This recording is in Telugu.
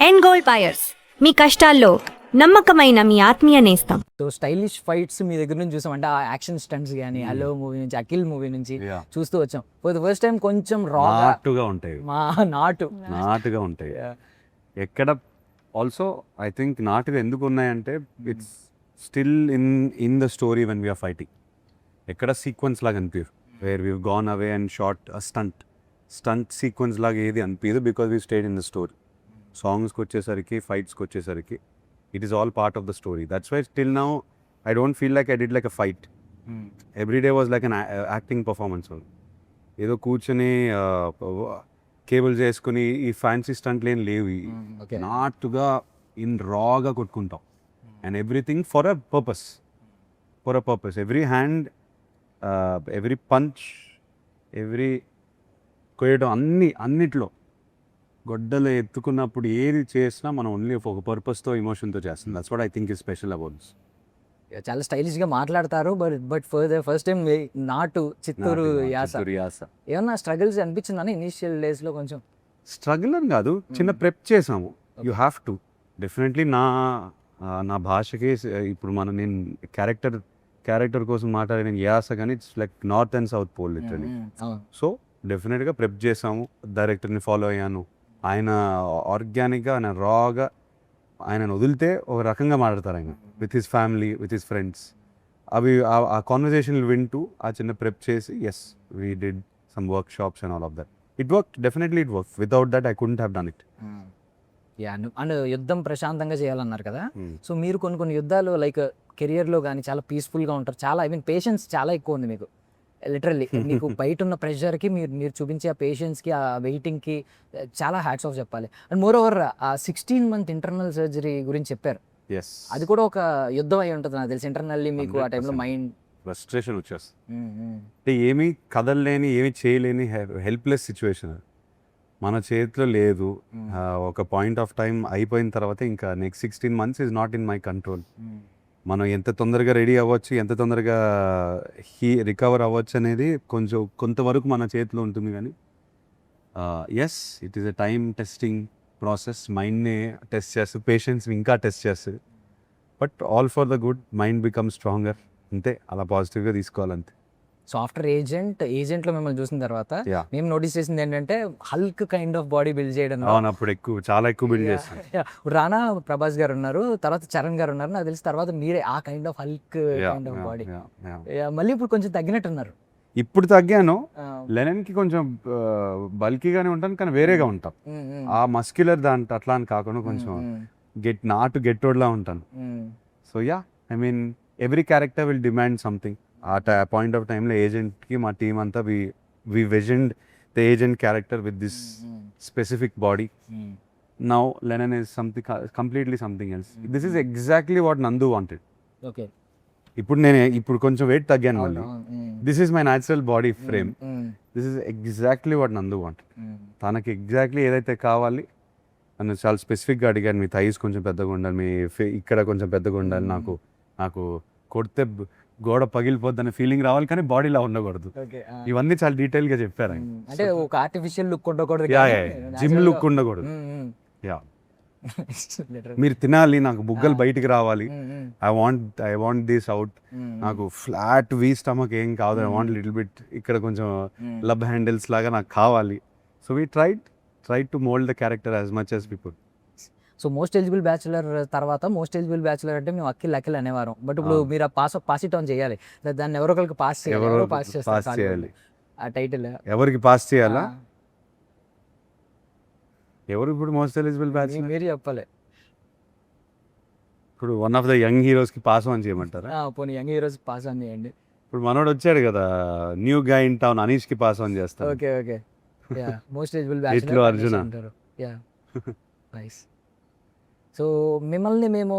అండ్ గోల్డ్ బయర్స్, మీ కష్టాల్లో నమ్మకమైన మీ ఆత్మీయ నేస్తం. సో స్టైలిష్ ఫైట్స్ మీ దగ్గర నుంచి చూసాం, అంటే ఆ యాక్షన్ స్టంట్స్ కానీ అలో మూవీ నుంచి, అఖిల్ మూవీ నుంచి చూస్తూ వచ్చాం. ఫర్ ద ఫస్ట్ టైం కొంచెం నాటుగా ఉంటాయి, నాటుగా ఉంటాయి. ఎక్కడ ఆల్సో ఐ థింక్ నాటుగా ఎందుకు ఉన్నాయంటే it's still in the story when we're fighting. ఎక్కడ సీక్వెన్స్ లాగా అనిపించదు, where we gone away and short stunt sequence లాగా ఏది అనిపించదు, because we stayed in the story. సాంగ్స్కి వచ్చేసరికి, ఫైట్స్కి వచ్చేసరికి it is all part of the story. That's why till now I don't feel like I did like a fight. Every day was like an acting performance. ఏదో కూర్చొని కేబుల్ చేసుకుని ఈ ఫ్యాన్సీ స్టంట్లు ఏం లేవు, నాటుగా ఇన్ రాగా కొట్టుకుంటాం. And everything for a purpose. Every hand, every punch, every కొయ్యడం, అన్నిట్లో గొడ్డలు ఎత్తుకున్నప్పుడు ఏది చేసినా మనం ఓన్లీ ఒక పర్పస్తో, ఎమోషన్తో చేస్తాం. That's what I think is special about this. చాలా స్టైలిష్గా మాట్లాడతారు, బట్ ఫస్ట్ టైం నాటు చిత్తూరు యాస. ఏమన్నా స్ట్రగుల్స్ అనిపించిందని ఇనీషియల్ డేస్లో? కొంచెం స్ట్రగుల్ అని కాదు, చిన్న ప్రెప్ చేసాము. You have to definitely. నా భాషకి ఇప్పుడు నేను క్యారెక్టర్ కోసం మాట్లాడే యాస, కానీ it's like north and south pole literally. So డెఫినెట్గా ప్రెప్ చేసాము, డైరెక్టర్ని ఫాలో అయ్యాను. ఆయన ఆర్గానిక్గా, ఆయన రాగా, ఆయనను వదిలితే ఒక రకంగా మాట్లాడతారు ఆయన, with his family, with his friends. అవి ఆ కాన్వర్జేషన్లు వింటూ ఆ చిన్న ప్రెప్ చేసి, yes we did some workshops and all of that. It work, definitely it work. Without that I couldn't have done it. And యుద్ధం ప్రశాంతంగా చేయాలన్నారు కదా, సో మీరు కొన్ని యుద్ధాలు లైక్ కెరియర్లో కానీ చాలా పీస్ఫుల్గా ఉంటారు. చాలా పేషెన్స్ చాలా ఎక్కువ ఉంది మీకు, లిటరల్లీ. మీకు బయట ఉన్న ప్రెషర్కి మీరు చూపించే ఆ పేషెన్స్కి, ఆ వెయిటింగ్కి చాలా హ్యాట్స్ ఆఫ్ చెప్పాలి. అండ్ మోర్ ఓవర్ ఆ 16 month ఇంటర్నల్ సర్జరీ గురించి చెప్పారు. అది కూడా ఒక యుద్ధం అయి ఉంటుంది నాకు తెలిసి. ఇంటర్నల్లీ మీకు ఆ టైంలో మైండ్ ఫ్రస్ట్రేషన్ వచ్చేస్తుంది. అంటే ఏమీ కదలలేని, ఏమీ చేయలేని హెల్ప్లెస్ సిచ్యువేషన్. మన చేతిలో లేదు. ఒక పాయింట్ ఆఫ్ టైం అయిపోయిన తర్వాత ఇంకా next 16 months is not in my control. మనం ఎంత తొందరగా రెడీ అవ్వచ్చు, ఎంత తొందరగా రికవర్ అవ్వచ్చు అనేది కొంతవరకు మన చేతిలో ఉంటుంది. కానీ yes, it is a time testing process. మైండ్ని టెస్ట్ చేస్తుంది, పేషెన్స్ ఇంకా టెస్ట్ చేస్తుంది. But all for the good, mind become stronger. అంతే, అలా పాజిటివ్గా తీసుకోవాలంతే. సో ఆఫ్టర్ ఏజెంట్లో మిమ్మల్ని చూసిన తర్వాత మేము నోటీస్ చేసింది ఏంటంటే Hulk kind of body build చేయడం. అప్పుడు చాలా ఎక్కువ బిల్డ్ చేస్తాను. రానా ప్రభాస్ గారు ఉన్నారు, తర్వాత చరణ్ గారు ఉన్నారు, నాకు తెలిసి తర్వాత మీరే ఆ kind of Hulk kind of body. మళ్ళీ ఇప్పుడు కొంచెం తగ్గినట్టున్నారు. ఇప్పుడు తగ్గాను. లెనన్కి కొంచెం బల్కీగానే ఉంటాను, కానీ వేరేగా ఉంటాం. ఆ మస్క్యులర్ అట్లా అని కాకుండా కొంచెం గెట్టోడ్లా ఉంటాను. So yeah, I mean every character will demand something. ఆ పాయింట్ ఆఫ్ టైంలో ఏజెంట్కి మా టీమ్ అంతా we envisioned the agent character with this specific body. Now Lenin is completely something else. This is exactly what Nandu wanted. Okay, ఇప్పుడు కొంచెం వెయిట్ తగ్గాను మళ్ళీ. This is my natural body frame. This is exactly what Nandu wanted. తనకి ఎగ్జాక్ట్లీ ఏదైతే కావాలి నన్ను చాలా స్పెసిఫిక్గా అడిగాను. మీ థైస్ కొంచెం పెద్దగా ఉండాలి, మీ ఇక్కడ కొంచెం పెద్దగా ఉండాలి, నాకు కొడితే గోడ పగిలిపోద్దనే ఫీలింగ్ రావాలి, కానీ బాడీలా ఉండకూడదు. ఇవన్నీ చాలా డీటెయిల్గా చెప్పారు. అంటే ఒక ఆర్టిఫిషియల్ లుక్ ఉండకూడదు, జిమ్ లుక్ ఉండకూడదు. మీరు తినాలి, నాకు బుగ్గలు బయటికి రావాలి. I want this out. నాకు ఫ్లాట్ వీ స్టమక్ ఏం కాదు. ఐ వాంట్ లిటిల్ బిట్ ఇక్కడ కొంచెం లబ్ హ్యాండిల్స్ లాగా నాకు కావాలి. So we try to mould the character as much as people. So most eligible bachelor తర్వాత మోస్ట్ ఎలిజిబుల్ బ్యాచులర్ అంటే మేము అఖిల్ అనేవారు. బట్ ఇప్పుడు మీరు ఆ పాస్ ఇట్ ఆన్ చేయాలి, దాన్ని ఎవరో ఒకరికి పాస్ చేయాలి. ఆ టైటిల్ ఎవరికి పాస్ చేయాలా? ఎవరు ఇప్పుడు మోస్ట్ ఎలిజిబుల్ బ్యాచులర్? మీరు చెప్పాలి. ఇప్పుడు వన్ ఆఫ్ ద యంగ్ హీరోస్కి పాస్ ఆన్ చేయమంటారా? పోనీ యంగ్ హీరోస్ పాస్ ఆన్ చేయండి. ఇప్పుడు మనోడు వచ్చాడు కదా, న్యూ గా ఇన్ టౌన్, అనీష్కి పాస్ ఆన్ చేస్తాను. Okay, most eligible bachelor Arjuna అంటారు. నైస్. సో మిమ్మల్ని మేము